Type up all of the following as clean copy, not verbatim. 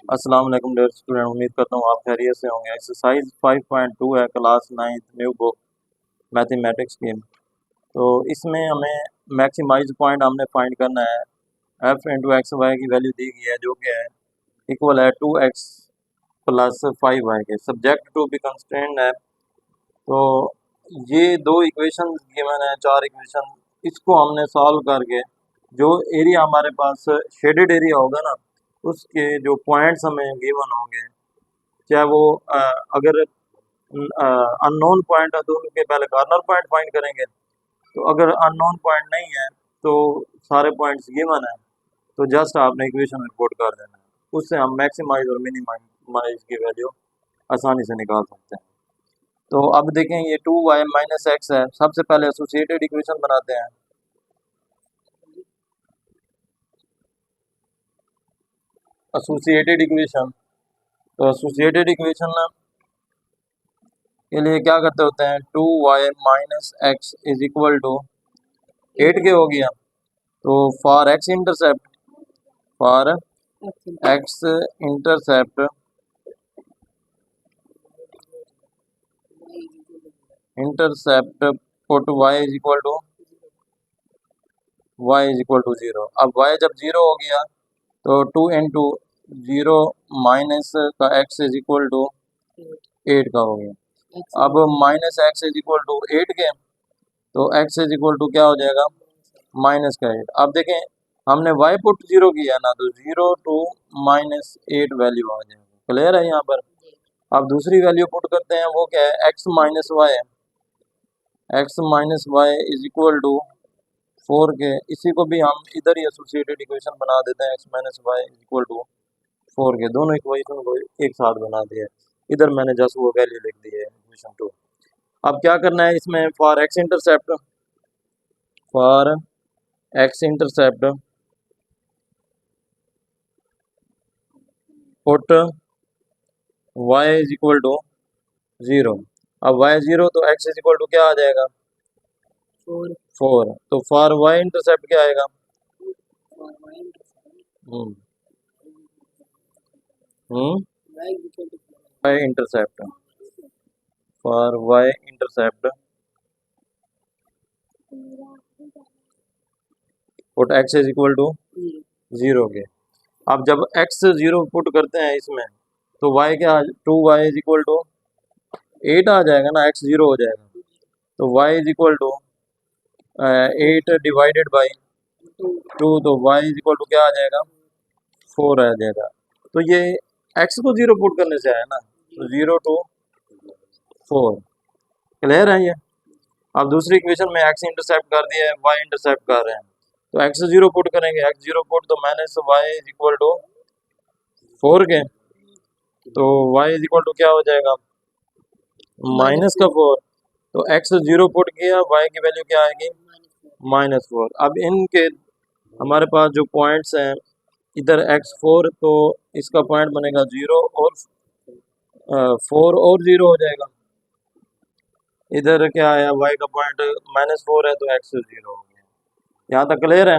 अस्सलाम वालेकुम dear student, उम्मीद करता हूँ आप खैरियत से होंगे। एक्सरसाइज 5.2 है, class 9th new book mathematics की। तो इसमें हमें मैक्सिमाइज पॉइंट हमने फाइंड करना है। एफ इंटू एक्स वाई की वैल्यू दी गई है जो कि है इक्वल है 2x प्लस 5y के। सब्जेक्ट टू बी कंस्ट्रेंट है। तो ये दो इक्वेशन गिवन है, चार इक्वेशन, इसको हमने सॉल्व करके जो एरिया हमारे पास शेडेड एरिया होगा ना, उसके जो पॉइंट्स हमें गिवन होंगे, चाहे वो अगर अननोन पॉइंट है तो उनके पहले कॉर्नर पॉइंट फाइंड करेंगे। तो अगर अननोन पॉइंट नहीं है तो सारे पॉइंट्स गिवन है, तो जस्ट आपने इक्वेशन रिपोर्ट कर देना है। उससे हम मैक्सिमाइज और मिनिमाइज की वैल्यू आसानी से निकाल सकते हैं। तो अब देखें, ये 2y माइनस एक्स है। सबसे पहले एसोसिएटेड इक्वेशन बनाते हैं। एसोसिएटेड इक्वेशन, तो एसोसिएटेड इक्वेशन के लिए क्या करते होते हैं, 2y minus x is equal to 8 के हो गया। तो for x intercept, for x intercept put y is equal to zero. अब y जब जीरो हो गया तो 2 इंटू जीरो माइनस का x इज इक्वल टू 8 का हो गया। अब minus x is equal to 8 के, तो x इज इक्वल टू क्या हो जाएगा, माइनस का 8। अब देखें, हमने y पुट जीरो किया ना, तो 0 टू माइनस 8 वैल्यू आ जाएगी। क्लियर है यहाँ पर। अब दूसरी वैल्यू पुट करते हैं, वो क्या है, x माइनस वाई है। x minus y is equal to 4 के। इसी को भी हम इधर ही एसोसिएटेड इक्वेशन बना देते हैं, x minus y is equal to 4 के। दोनों इक्वेशन को एक साथ बना दिया। इधर मैंने जस्ट वो वैल्यू लिख दी है, इक्वेशन 2। अब क्या करना है इसमें, for x intercept, for x intercept put y is equal to 0। अब y 0 तो x इज इक्वल टू क्या आ जाएगा, 4। तो फॉर y इंटरसेप्ट क्या आएगा, y intercept, for y intercept put x is equal to 0 के। अब जब x 0 पुट करते हैं इसमें, तो y क्या, 2y इज इक्वल टू 8 आ जाएगा ना, x 0 हो जाएगा। तो y is equal to 8 divided by 2, तो y इज इक्वल टू क्या आ जाएगा, 4 आ जाएगा। तो ये x को 0 पुट करने से आया ना, तो 0 टू 4। क्लियर है ये। अब दूसरी इक्वेशन में x इंटरसेप्ट कर दिया है, y इंटरसेप्ट कर रहे हैं, तो x 0 पुट करेंगे, x 0 पुट तो minus y is equal to 4 के। तो y इज इक्वल टू क्या हो जाएगा, माइनस का 4। तो x 0 पुट किया, y की वैल्यू क्या आएगी, -4। अब इनके हमारे पास जो पॉइंट्स हैं, इधर x4, तो इसका पॉइंट बनेगा 0 और 4 और 0 हो जाएगा। इधर क्या आया, y का पॉइंट -4 है, तो x 0 हो गया। यहाँ तक क्लियर है।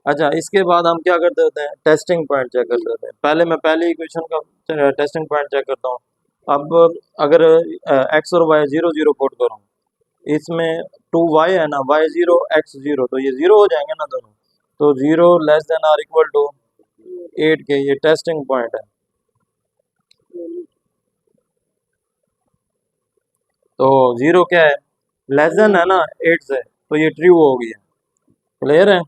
अच्छा, इसके बाद हम क्या करते होते हैं, टेस्टिंग पॉइंट चेक करते होते हैं। पहले मैं पहली इक्वेशन का टेस्टिंग पॉइंट चेक करता हूँ। अब अगर x और y 0 0 पुट करूँ, इसमें 2y है ना, y 0 x 0, तो ये 0 हो जाएंगे ना दोनों। तो 0 less than or equal to 8 के, ये टेस्टिंग पॉइंट है। तो 0 क्या है, लेस देन है ना 8 से, तो ये ट्रू हो गया। क्लियर है,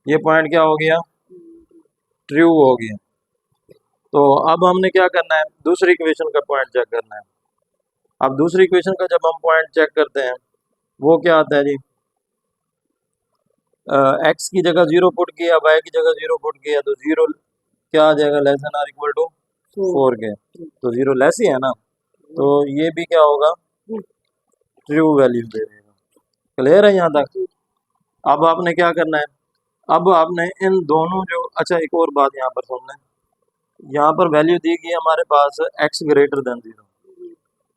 ये पॉइंट क्या हो गया, ट्रू हो गया। तो अब हमने क्या करना है, दूसरी इक्वेशन का पॉइंट चेक करना है। अब दूसरी इक्वेशन का जब हम पॉइंट चेक करते हैं, वो क्या आता है जी, x की जगह 0 पुट किया, y की जगह 0 पुट किया, तो 0 क्या आ जाएगा, less than or equal to 4 के। तो 0 लेस ही है ना, तो ये भी क्या होगा, ट्रू वैल्यू दे देगा। क्लियर है यहाँ तक। अब आपने क्या करना है, अब आपने इन दोनों जो, अच्छा एक और बात यहाँ पर सुनना है, यहाँ पर वैल्यू दी गई है हमारे पास x ग्रेटर देन 0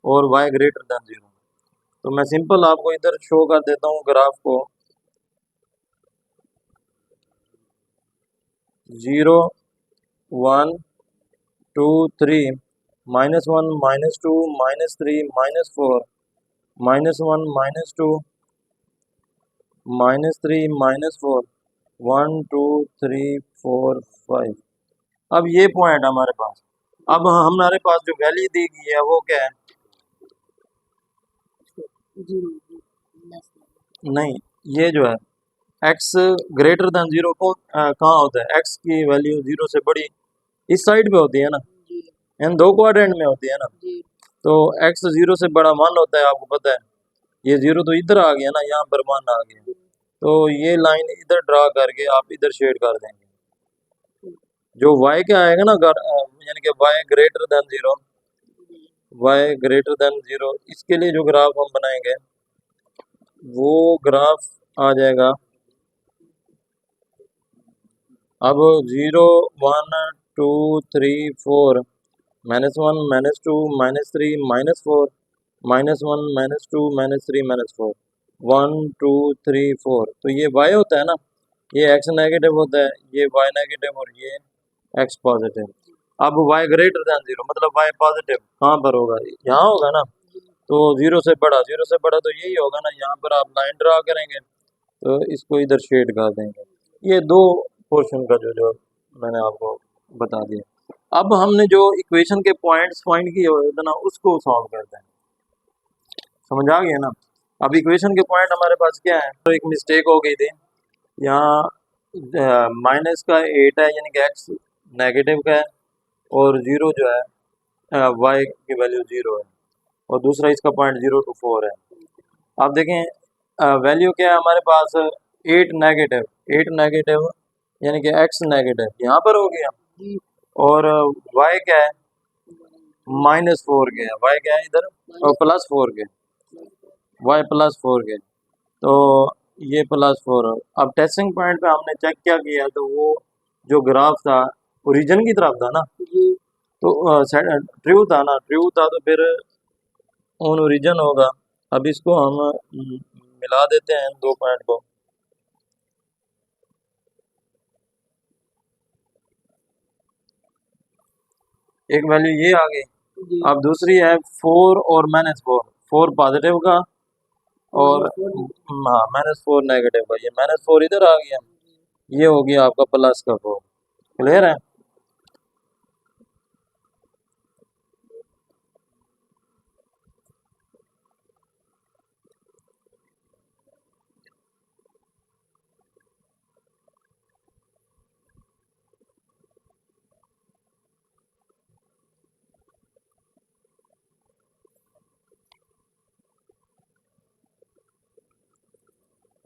और y ग्रेटर देन 0। तो मैं सिंपल आपको इधर शो कर देता हूँ ग्राफ को, 0 1 3 -1 -2 -3 -4 -1 -2 -3 -4 1 2 3 4 5। अब ये पॉइंट हमारे पास, अब हमारे पास जो वैल्यू दी गई है वो क्या है? नहीं, ये जो है x ग्रेटर देन 0 को कहाँ होता है? x की वैल्यू 0 से बड़ी इस साइड पे होती है ना, इन दो क्वाड्रेंट में होती है ना। तो x 0 से बड़ा 1 होता है, आपको पता है। ये 0 तो इधर आ गया ना, यहाँ पर 1 आ गया, तो ये लाइन इधर ड्रा करके आप इधर शेड कर देंगे। जो y क्या आएगा ना, यानी कि y greater than 0, y greater than 0, इसके लिए जो ग्राफ हम बनाएंगे वो ग्राफ आ जाएगा। अब 0 1 2 3 4 -1 -2 -3 -4 -1 -2 -3 -4 1 2 3 4। तो ये y होता है ना, ये x नेगेटिव होता है, ये y नेगेटिव और ये x पॉजिटिव। अब y ग्रेटर देन 0 मतलब y पॉजिटिव कहाँ पर होगा? यहाँ होगा ना। तो 0 से बड़ा, 0 से बड़ा तो यही होगा ना, यहाँ पर आप लाइन ड्रा करेंगे तो इसको इधर शेड कर देंगे। ये दो पोर्शन का जो मैंने आपको बता दिया। अब हमने जो इक्वेशन के पॉइंट्स फाइंड किए हुए थे ना, उसको सॉल्व करते हैं। समझ आ गया ना? अब इक्वेशन के पॉइंट हमारे पास क्या है? तो एक मिस्टेक हो गई थी यहाँ, माइनस का 8 है यानी कि x नेगेटिव का है, और 0 जो है y की वैल्यू 0 है, और दूसरा इसका पॉइंट 0 to 4 है। आप देखें वैल्यू क्या है हमारे पास? 8 नेगेटिव, 8 नेगेटिव यानी कि x नेगेटिव यहाँ पर हो गया, और y क्या है? -4 के है, y क्या है इधर? और +4 के, y +4 के, तो ये +4। अब टेस्टिंग पॉइंट पे हमने चेक क्या किया, तो वो जो ग्राफ था ओरिजिन की तरफ था ना, तो ट्रू था ना, ट्रू था तो फिर ऑन ओरिजिन होगा। अब इसको हम मिला देते हैं दो पॉइंट को। एक वैल्यू ये आ गई। अब दूसरी है 4 और -4, 4 पॉजिटिव का और हाँ -4 नेगेटिव का। ये -4 इधर आ गया, ये हो गया आपका प्लस का 4। क्लियर है?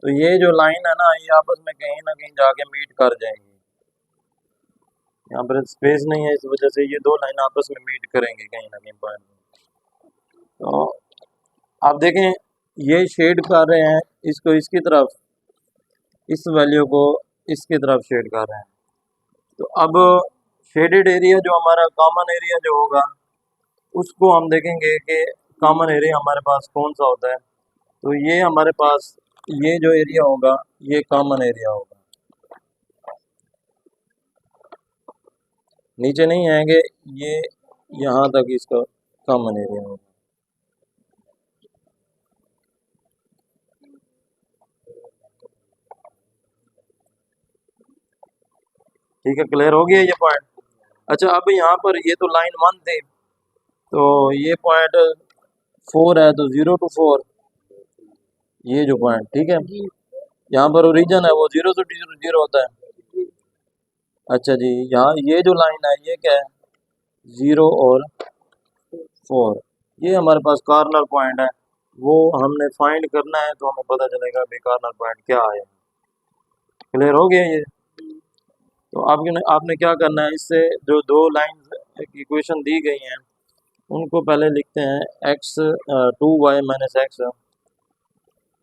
तो ये जो लाइन है ना, ये आपस में कहीं ना कहीं जाके मीट कर जाएंगी। यहाँ पर स्पेस नहीं है, इस वजह से ये दो लाइन आपस में मीट करेंगे कहीं ना कहीं पॉइंट में। तो आप देखें ये शेड कर रहे हैं इसको इसकी तरफ, इस वैल्यू को इसकी तरफ शेड कर रहे हैं। तो अब शेडेड एरिया जो हमारा कॉमन एरिया जो होगा, उसको हम देखेंगे कि कॉमन एरिया हमारे पास कौन सा होता है। तो ये हमारे पास ये जो एरिया होगा ये कॉमन एरिया होगा, नीचे नहीं आएंगे, ये यहाँ तक इसका कॉमन एरिया होगा। ठीक है, क्लियर हो गया ये पॉइंट। अच्छा, अब यहाँ पर ये तो लाइन 1 थी, तो ये पॉइंट 4 है, तो 0 to 4 ये जो पॉइंट, ठीक है, यहाँ पर ओरिजिन है वो 0 से 0 होता है। अच्छा जी, यहाँ ये जो लाइन है ये क्या है? 0 और 4, ये हमारे पास कॉर्नर पॉइंट है, वो हमने फाइंड करना है, तो हमें पता चलेगा भाई कॉर्नर पॉइंट क्या है। क्लियर हो गया ये? तो आपने क्या करना है, इससे जो दो लाइन इक्वेशन दी गई हैं उनको पहले लिखते हैं। x 2y - x,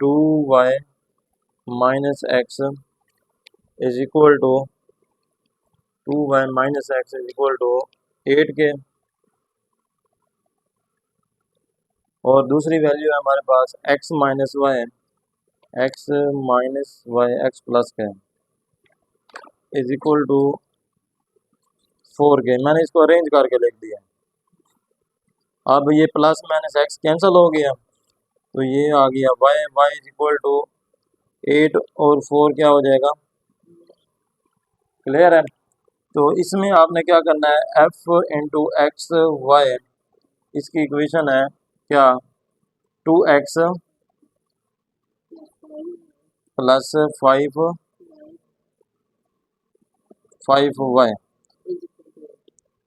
2y - x is equal to 2y - x is equal to 8 के, और दूसरी वैल्यू है हमारे पास x - y, x - y x plus के इज इक्वल टू 4 के, मैंने इसको अरेंज करके लिख दिया। अब ये प्लस माइनस एक्स कैंसिल हो गया, तो ये आ गया y, y is equal to 8 और 4 क्या हो जाएगा, क्लियर है। तो इसमें आपने क्या करना है, एफ इंटू एक्स वाई, इसकी इक्वेशन है क्या, 2x प्लस 5 वाई।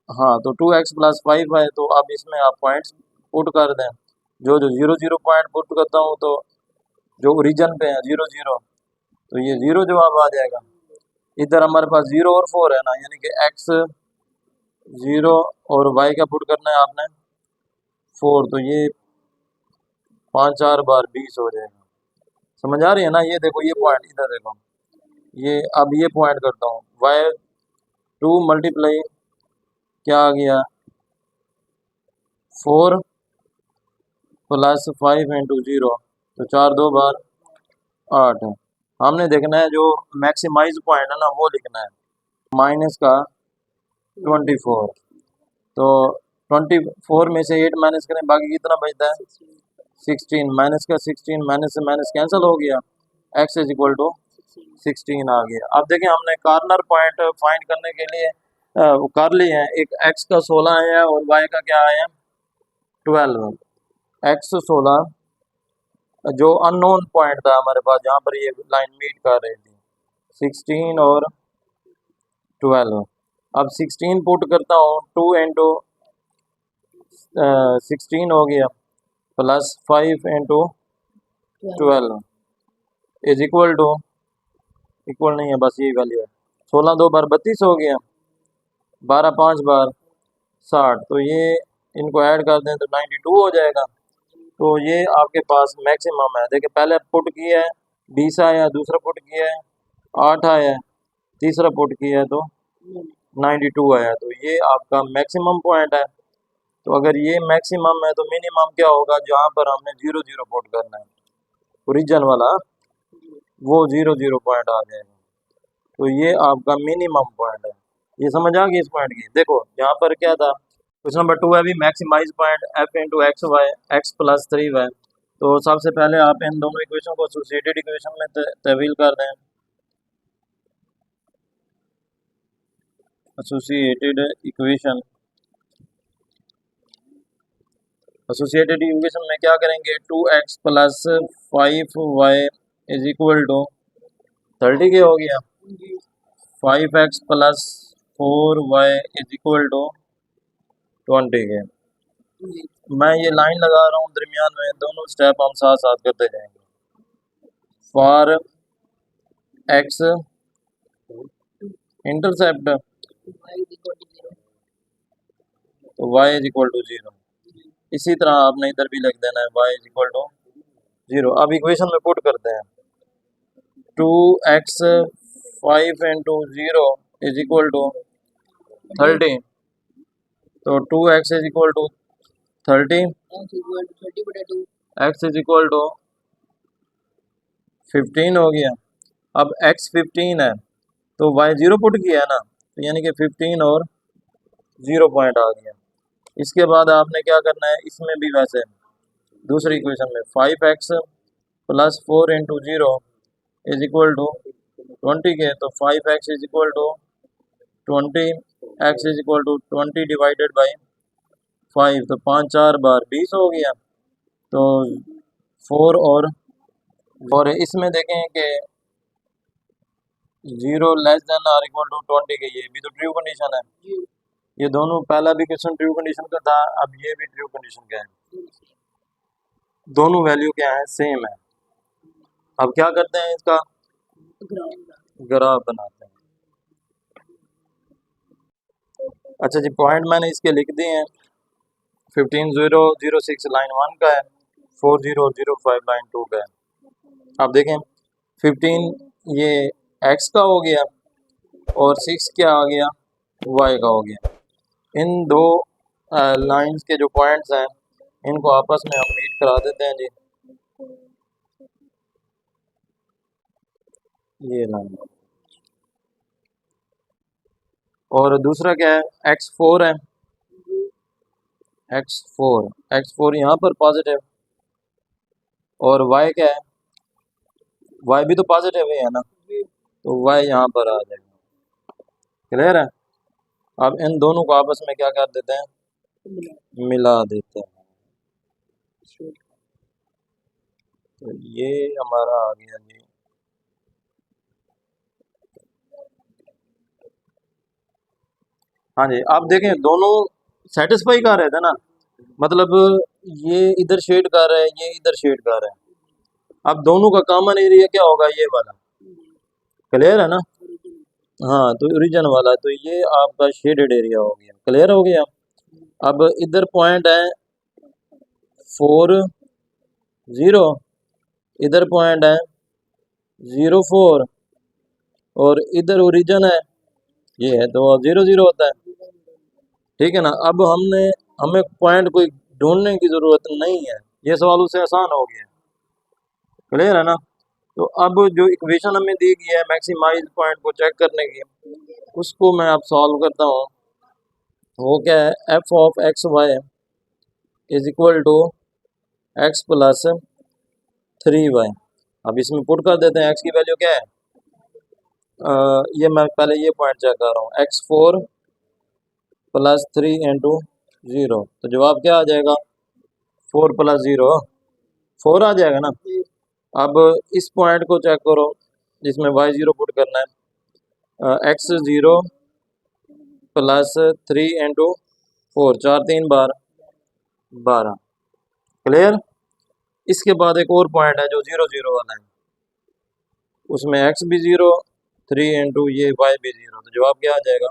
हाँ, तो 2x प्लस 5y, तो अब इसमें आप पॉइंट्स पुट कर दें, जो जो 0 0 पॉइंट पुट करता हूँ, तो जो ओरिजिन पे है 0 0, तो ये 0 जवाब आ जाएगा। इधर हमारे पास 0 और 4 है ना, यानी कि x 0 और y का पुट करना है आपने 4, तो ये 5 4 बार 20 हो जाएगा। समझ आ रही है ना, ये देखो ये पॉइंट इधर देखो, ये अब ये पॉइंट करता हूँ, y 2 मल्टीप्लाई क्या आ गया, 4 प्लस 5 इंटू 0, तो 4 2 बार 8। हमने देखना है जो मैक्सिमाइज पॉइंट है ना, वो लिखना है, माइनस का 24, तो 24 में से 8 माइनस करें, बाकी कितना बचता है 16, माइनस का 16, माइनस से माइनस कैंसिल हो गया, x इज इक्वल टू 16 आ गया। अब देखें हमने कॉर्नर पॉइंट फाइंड करने के लिए वो कर लिए हैं, एक x का 16 है और y का क्या है 12, x 16 जो अननोन पॉइंट था हमारे पास, जहाँ पर ये लाइन मीट कर रही थी, 16 और 12। अब 16 पुट करता हूँ, 2 इंटू 16 हो गया, plus 5 into 12 is equal to, equal नहीं है बस यही वैल्यू है, 16 2 बार 32 हो गया, 12 5 बार 60, तो ये इनको ऐड कर दें तो 92 हो जाएगा। तो ये आपके पास मैक्सिमम है। देखिए पहले पुट किया है 20 आया, दूसरा पुट किया है 8 आया, तीसरा पुट किया है तो 92 आया, तो ये आपका मैक्सिमम पॉइंट है। तो अगर ये मैक्सिमम है तो मिनिमम क्या होगा, जहाँ पर हमने 0 0 पुट करना है ओरिजिन वाला, वो 0 0 पॉइंट आ जाएगा, तो ये आपका मिनिमम पॉइंट है। ये समझ आ गई इस पॉइंट की। देखो यहाँ पर क्या था, क्वेश्चन नंबर 2 है भी maximise point F into x y, x plus 3y। तो सबसे पहले आप इन दोनों इक्वेशन को एसोसिएटेड इक्वेशन में तब्दील कर दें, एसोसिएटेड इक्वेशन, एसोसिएटेड इक्वेशन में क्या करेंगे, 2x plus 5y is equal to 30 के हो गया, 5x plus 4y is equal to 20 के। मैं ये लाइन लगा रहा हूँ दरमियान में, दोनों स्टेप हम साथ साथ करते जाएंगे। फॉर एक्स इंटरसेप्ट, तो y इज इक्वल टू 0। इसी तरह आपने इधर भी लिख देना है y इज इक्वल टू 0। अब इक्वेशन में पुट करते हैं, 2x 5 into 0 is equal to 30, तो 2x is equal to 30, x is equal to 15 हो गया। अब x 15 है तो y 0 पुट किया है ना, तो यानी कि 15 और 0 पॉइंट आ गया। इसके बाद आपने क्या करना है, इसमें भी वैसे दूसरी इक्वेशन में 5x plus 4 into 0 is equal to 20 के, तो 5x is equal to 20, x is equal to 20 divided by 5, तो 5 4 बार 20 हो गया। तो 4 और इसमें देखें कि 0 less than or equal to 20 के, ये भी तो ट्रू कंडीशन है। ये दोनों, पहला भी क्वेश्चन ट्रू कंडीशन का था, अब ये भी ट्रू कंडीशन का है, दोनों वैल्यू क्या है, सेम है। अब क्या करते हैं, इसका ग्राफ बनाते हैं। अच्छा जी, पॉइंट मैंने इसके लिख दिए हैं, 15 0 0 6 लाइन 1 का है, 4 0 0 5 लाइन 2 का है। अब देखें 15 ये x का हो गया और 6 क्या आ गया, y का हो गया। इन दो लाइंस के जो पॉइंट्स हैं इनको आपस में हम मीट करा देते हैं जी। ये लाइन और दूसरा क्या है, x4 है, x4 यहाँ पर पॉजिटिव, और y क्या है, y भी तो पॉजिटिव ही है ना, तो y यहाँ पर आ जाएगा। क्लियर है। अब इन दोनों को आपस में क्या कर देते हैं, मिला देते हैं। तो ये हमारा आ गया जी। हाँ जी, आप देखें दोनों सेटिस्फाई कर रहे थे ना, मतलब ये इधर शेड कर रहा है, ये इधर शेड कर रहा है। अब दोनों का कॉमन एरिया क्या होगा, ये वाला। क्लियर है ना। हाँ, तो ओरिजिन वाला, तो ये आपका शेडेड एरिया हो गया। क्लियर हो गया। अब इधर पॉइंट है 4 0, इधर पॉइंट है 0 4, और इधर ओरिजिन है, ये है, तो 0 0 होता है। ठीक है ना। अब हमें पॉइंट कोई ढूंढने की जरूरत नहीं है, ये सवाल उससे आसान हो गया। क्लियर है ना। तो अब जो इक्वेशन हमें दी गई है मैक्सिमाइज पॉइंट को चेक करने की, उसको मैं अब सॉल्व करता हूँ। वो क्या है, F of x y is equal to x plus 3 y. अब इसमें पुट कर देते हैं, एक्स की वैल्यू क्या है, ये मैं पहले ये पॉइंट चेक कर रहा हूँ, x4 प्लस 3 इंटू 0, तो जवाब क्या आ जाएगा, 4 + 0 4 आ जाएगा ना। अब इस पॉइंट को चेक करो जिसमें y0 पुट करना है, x0 प्लस 3 इंटू 4, 4 3 12। क्लियर। इसके बाद एक और पॉइंट है जो 0 0 वाला है, उसमें x भी 0, 3 इंटू ये y भी 0, तो जवाब क्या आ जाएगा।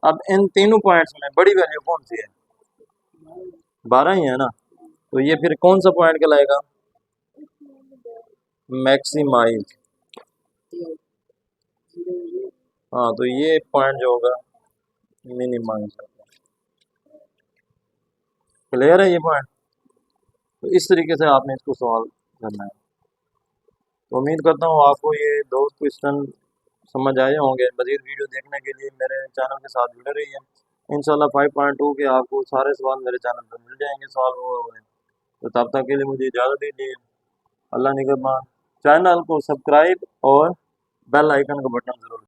अब इन तीनों पॉइंट्स में बड़ी वैल्यू कौन सी है, 12 ही है ना, तो ये फिर कौन सा पॉइंट कहलाएगा, मैक्सिमाइज। हाँ, तो ये पॉइंट जो होगा मिनिमाइज। क्लियर है ये पॉइंट। तो इस तरीके से आपने इसको सॉल्व करना है। तो उम्मीद करता हूँ आपको ये दो क्वेश्चन समझ आए होंगे। मज़ीद वीडियो देखने के लिए मेरे चैनल के साथ जुड़े रहिए। इंशाल्लाह 5.2 के आपको सारे सवाल मेरे चैनल पर मिल जाएंगे सॉल्व हुए हुए। तो तब तक के लिए मुझे इजाज़त दीजिए। अल्लाह निगहबान। चैनल को सब्सक्राइब और बेल आइकन का बटन ज़रूर